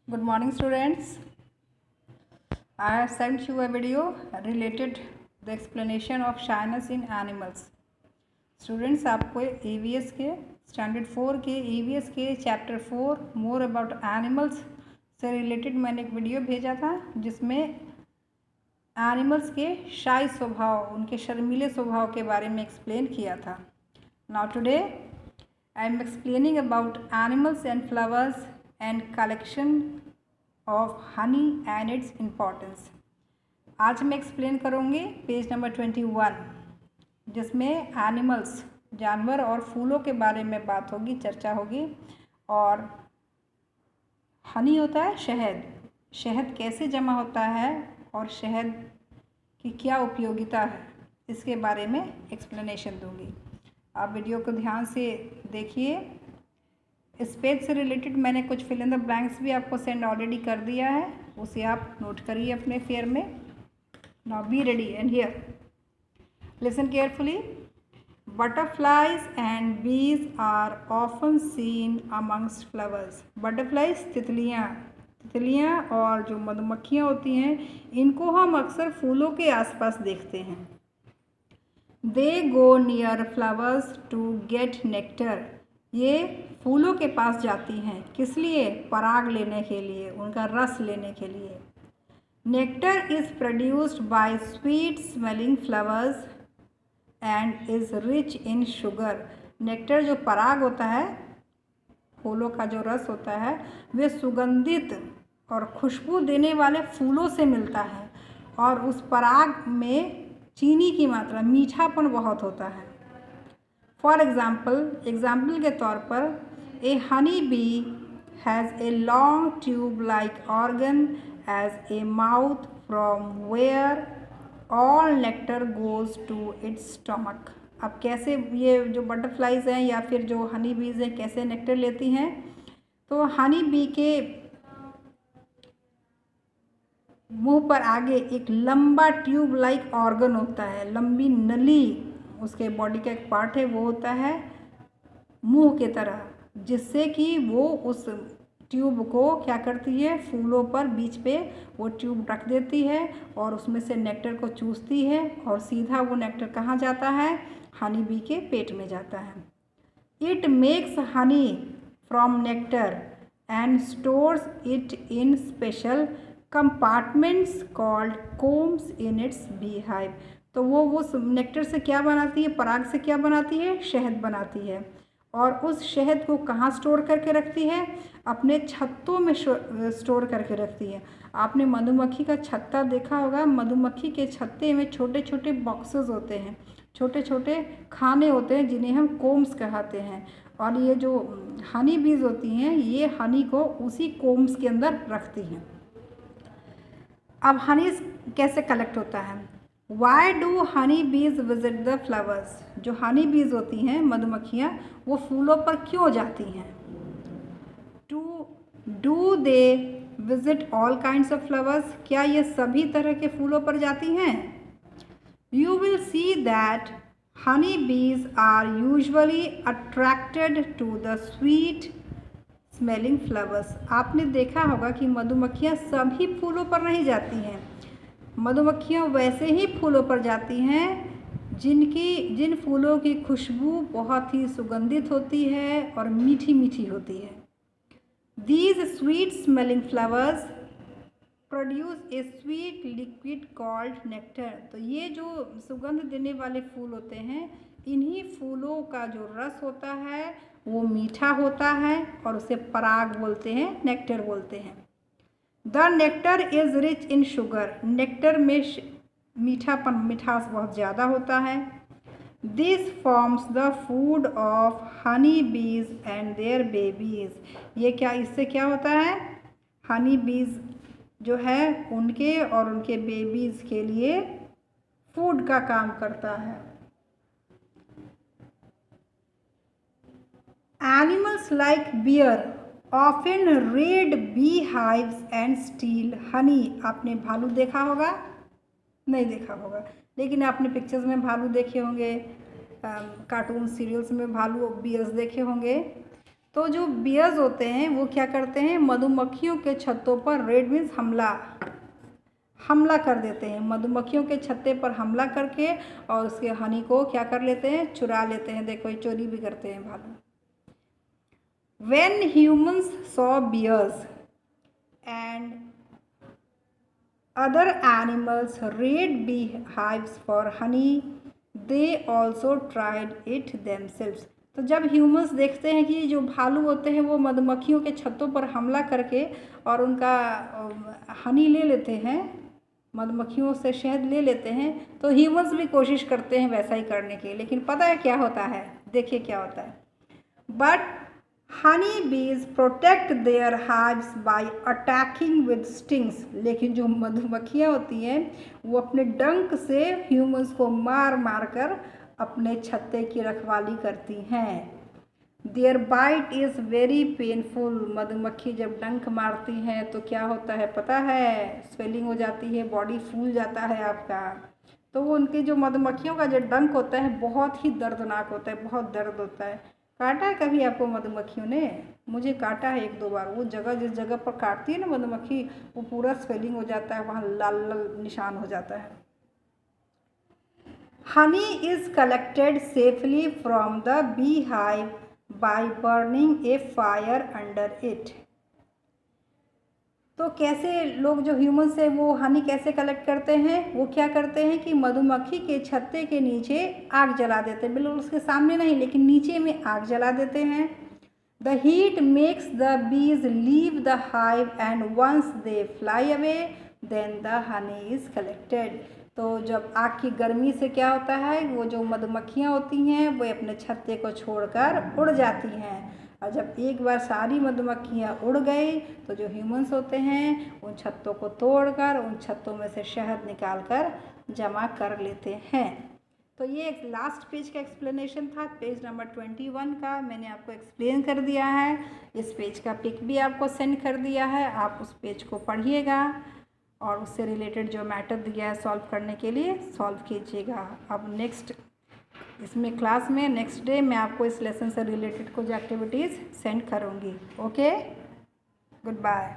Good morning, students. I have sent you a video related the explanation of shyness in animals. Students, आपको EVS के standard 4 के EVS के chapter 4 more about animals से related मैंने एक video भेजा था जिसमें एनिमल्स के शाई स्वभाव, उनके शर्मीले स्वभाव के बारे में एक्सप्लेन किया था. Now today I am explaining about animals and flowers and collection of honey and its importance. आज मैं एक्सप्लेन करूँगी पेज नंबर 21 जिसमें एनिमल्स, जानवर और फूलों के बारे में बात होगी, चर्चा होगी. और हनी होता है शहद. शहद कैसे जमा होता है और शहद की क्या उपयोगिता है, इसके बारे में एक्सप्लेनेशन दूंगी. आप वीडियो को ध्यान से देखिए. इस पेज से रिलेटेड मैंने कुछ फिल इन द ब्लैंक्स भी आपको सेंड ऑलरेडी कर दिया है, उसे आप नोट करिए अपने फेयर में. Now be ready and here listen carefully. Butterflies and bees are often seen amongst flowers. Butterflies तितलियाँ और जो मधुमक्खियाँ होती हैं, इनको हम अक्सर फूलों के आसपास देखते हैं. They go near flowers to get nectar. ये फूलों के पास जाती हैं, किस लिए? पराग लेने के लिए, उनका रस लेने के लिए. Nectar is produced by sweet smelling flowers and is rich in sugar. Nectar जो पराग होता है, फूलों का जो रस होता है, वे सुगंधित और खुशबू देने वाले फूलों से मिलता है और उस पराग में चीनी की मात्रा, मीठापन बहुत होता है. फॉर एग्ज़ाम्पल के तौर पर a honey bee has a long tube like organ as a mouth from where all nectar goes to its stomach. अब कैसे ये जो बटरफ्लाइज हैं या फिर जो हनी बीज हैं कैसे नेक्टर लेती हैं? तो हनी बी के मुंह पर आगे एक लंबा ट्यूब लाइक ऑर्गन होता है, लंबी नली उसके बॉडी का एक पार्ट है, वो होता है मुंह के तरह, जिससे कि वो उस ट्यूब को क्या करती है, फूलों पर बीच पे वो ट्यूब रख देती है और उसमें से नेक्टर को चूसती है और सीधा वो नेक्टर कहाँ जाता है? हनी बी के पेट में जाता है. It makes honey from nectar and stores it in special compartments called combs in its bee hive. तो वो उस नेक्टर से क्या बनाती है, पराग से क्या बनाती है? शहद बनाती है. और उस शहद को कहाँ स्टोर करके रखती है? अपने छत्तों में स्टोर करके रखती है. आपने मधुमक्खी का छत्ता देखा होगा. मधुमक्खी के छत्ते में छोटे छोटे बॉक्सेस होते हैं, छोटे छोटे खाने होते हैं जिन्हें हम कोम्स कहते हैं. और ये जो हनी बीज होती हैं, ये हनी को उसी कोम्स के अंदर रखती हैं. अब हनी कैसे कलेक्ट होता है? वाई डू हनी बीज विजिट द फ्लावर्स. जो हनी बीज होती हैं, मधुमक्खियाँ, वो फूलों पर क्यों जाती हैं? To do they visit all kinds of flowers. क्या ये सभी तरह के फूलों पर जाती हैं? You will see that honey bees are usually attracted to the sweet smelling flowers. आपने देखा होगा कि मधुमक्खियाँ सभी फूलों पर नहीं जाती हैं. मधुमक्खियाँ वैसे ही फूलों पर जाती हैं जिन फूलों की खुशबू बहुत ही सुगंधित होती है और मीठी मीठी होती है. These sweet smelling flowers produce a sweet liquid called nectar. तो ये जो सुगंध देने वाले फूल होते हैं, इन्हीं फूलों का जो रस होता है वो मीठा होता है और उसे पराग बोलते हैं, नेक्टर बोलते हैं. The nectar is rich in sugar. Nectar में मिठास बहुत ज़्यादा होता है. This forms the food of honey बीज एंड देयर बेबीज. ये क्या, इससे क्या होता है? हनी बीज जो है उनके और उनके बेबीज के लिए फूड का काम करता है. Animals like bear often raid bee hives and steal honey. आपने भालू देखा होगा? नहीं देखा होगा, लेकिन आपने पिक्चर्स में भालू देखे होंगे, कार्टून सीरियल्स में भालू बियर्स देखे होंगे. तो जो बियर्स होते हैं वो क्या करते हैं, मधुमक्खियों के छत्तों पर, रेड मीन्स हमला कर देते हैं, मधुमक्खियों के छत्ते पर हमला करके और उसके हनी को क्या कर लेते हैं, चुरा लेते हैं। देखो ये चोरी भी करते हैं भालू। When humans saw bears and other animals raid beehives for honey, they also tried it themselves। तो जब ह्यूमंस देखते हैं कि जो भालू होते हैं वो मधुमक्खियों के छत्तों पर हमला करके और उनका हनी ले लेते हैं, मधुमक्खियों से शहद ले लेते हैं, तो ह्यूमंस भी कोशिश करते हैं वैसा ही करने की। लेकिन पता है क्या होता है, देखिए क्या होता है। बट हनी बीज protect their hives bye attacking with stings. लेकिन जो मधुमक्खियाँ होती हैं वो अपने डंक से ह्यूमंस को मार मार कर अपने छत्ते की रखवाली करती हैं। Their bite is very painful. मधुमक्खी जब डंक मारती हैं तो क्या होता है पता है, स्वेलिंग हो जाती है, बॉडी फूल जाता है आपका। तो वो उनकी जो मधुमक्खियों का जो डंक होता है बहुत ही दर्दनाक होता है, बहुत दर्द होता है। काटा है कभी आपको मधुमक्खियों ने? मुझे काटा है 1-2 बार। वो जगह जिस जगह पर काटती है ना मधुमक्खी, वो पूरा स्वेलिंग हो जाता है, वहाँ लाल लाल निशान हो जाता है। Honey is collected safely from the bee hive by burning A fire under it. तो कैसे लोग जो ह्यूमंस है वो हनी कैसे कलेक्ट करते हैं, वो क्या करते हैं कि मधुमक्खी के छत्ते के नीचे आग जला देते हैं, बिल्कुल उसके सामने नहीं लेकिन नीचे में आग जला देते हैं। The heat makes the bees leave the hive and once they fly away then the honey is collected. तो जब आग की गर्मी से क्या होता है, वो जो मधुमक्खियाँ होती हैं वो अपने छत्ते को छोड़कर उड़ जाती हैं। और जब एक बार सारी मधुमक्खियाँ उड़ गई तो जो ह्यूमंस होते हैं उन छत्तों को तोड़कर उन छत्तों में से शहद निकाल कर जमा कर लेते हैं। तो ये एक लास्ट पेज का एक्सप्लेनेशन था, पेज नंबर 21 का मैंने आपको एक्सप्लेन कर दिया है। इस पेज का पिक भी आपको सेंड कर दिया है, आप उस पेज को पढ़िएगा और उससे रिलेटेड जो मैटर दिया है सॉल्व करने के लिए सॉल्व कीजिएगा। अब नेक्स्ट इसमें क्लास में नेक्स्ट डे मैं आपको इस लेसन से रिलेटेड कुछ एक्टिविटीज़ सेंड करूँगी। Okay, good bye.